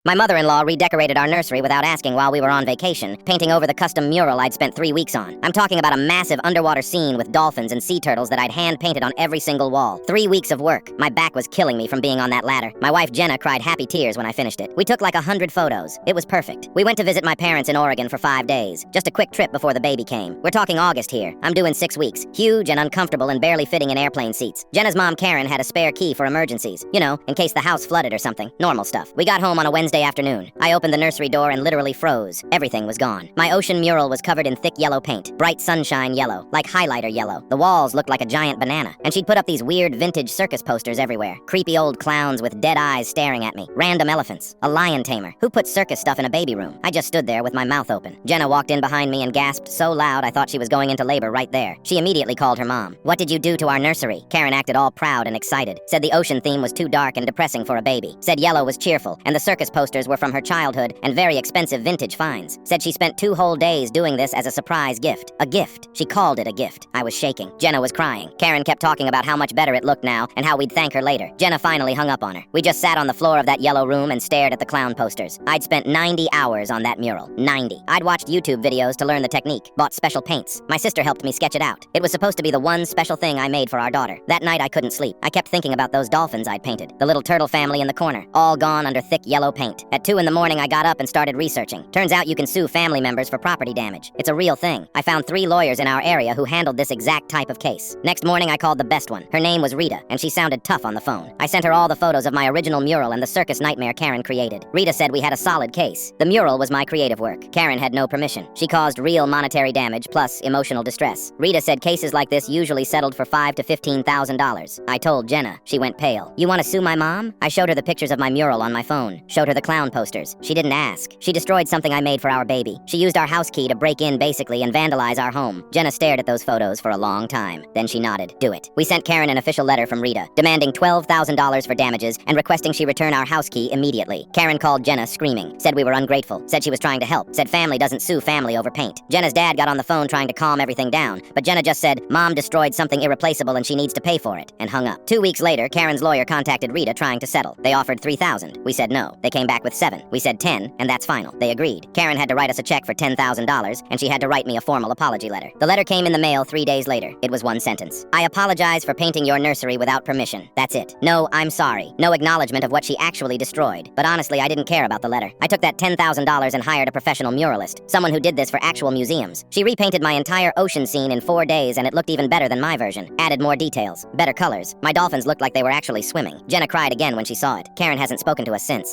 My mother-in-law redecorated our nursery without asking while we were on vacation, painting over the custom mural I'd spent 3 weeks on. I'm talking about a massive underwater scene with dolphins and sea turtles that I'd hand-painted on every single wall. 3 weeks of work. My back was killing me from being on that ladder. My wife Jenna cried happy tears when I finished it. We took like 100 photos. It was perfect. We went to visit my parents in Oregon for 5 days. Just a quick trip before the baby came. We're talking August here. I'm due in 6 weeks. Huge and uncomfortable and barely fitting in airplane seats. Jenna's mom Karen had a spare key for emergencies. You know, in case the house flooded or something. Normal stuff. We got home on a Wednesday afternoon. I opened the nursery door and literally froze. Everything was gone. My ocean mural was covered in thick yellow paint. Bright sunshine yellow. Like highlighter yellow. The walls looked like a giant banana. And she'd put up these weird vintage circus posters everywhere. Creepy old clowns with dead eyes staring at me. Random elephants. A lion tamer. Who put circus stuff in a baby room? I just stood there with my mouth open. Jenna walked in behind me and gasped so loud I thought she was going into labor right there. She immediately called her mom. "What did you do to our nursery?" Karen acted all proud and excited. Said the ocean theme was too dark and depressing for a baby. Said yellow was cheerful, and the circus posters were from her childhood and very expensive vintage finds. Said she spent 2 whole days doing this as a surprise gift. A gift. She called it a gift. I was shaking. Jenna was crying. Karen kept talking about how much better it looked now and how we'd thank her later. Jenna finally hung up on her. We just sat on the floor of that yellow room and stared at the clown posters. I'd spent 90 hours on that mural. 90. I'd watched YouTube videos to learn the technique. Bought special paints. My sister helped me sketch it out. It was supposed to be the one special thing I made for our daughter. That night I couldn't sleep. I kept thinking about those dolphins I'd painted. The little turtle family in the corner. All gone under thick yellow paint. At 2 in the morning I got up and started researching. Turns out you can sue family members for property damage. It's a real thing. I found 3 lawyers in our area who handled this exact type of case. Next morning I called the best one. Her name was Rita, and she sounded tough on the phone. I sent her all the photos of my original mural and the circus nightmare Karen created. Rita said we had a solid case. The mural was my creative work. Karen had no permission. She caused real monetary damage plus emotional distress. Rita said cases like this usually settled for $5,000 to $15,000. I told Jenna. She went pale. "You want to sue my mom?" I showed her the pictures of my mural on my phone. Showed her the clown posters. She didn't ask. She destroyed something I made for our baby. She used our house key to break in basically and vandalize our home. Jenna stared at those photos for a long time. Then she nodded. "Do it." We sent Karen an official letter from Rita, demanding $12,000 for damages and requesting she return our house key immediately. Karen called Jenna screaming. Said we were ungrateful. Said she was trying to help. Said family doesn't sue family over paint. Jenna's dad got on the phone trying to calm everything down, but Jenna just said, "Mom destroyed something irreplaceable and she needs to pay for it," and hung up. 2 weeks later, Karen's lawyer contacted Rita trying to settle. They offered $3,000. We said no. They came back with 7. We said 10, and that's final. They agreed. Karen had to write us a check for $10,000, and she had to write me a formal apology letter. The letter came in the mail 3 days later. It was one sentence. "I apologize for painting your nursery without permission." That's it. No, I'm sorry. No acknowledgement of what she actually destroyed. But honestly, I didn't care about the letter. I took that $10,000 and hired a professional muralist, someone who did this for actual museums. She repainted my entire ocean scene in 4 days, and it looked even better than my version. Added more details, better colors. My dolphins looked like they were actually swimming. Jenna cried again when she saw it. Karen hasn't spoken to us since.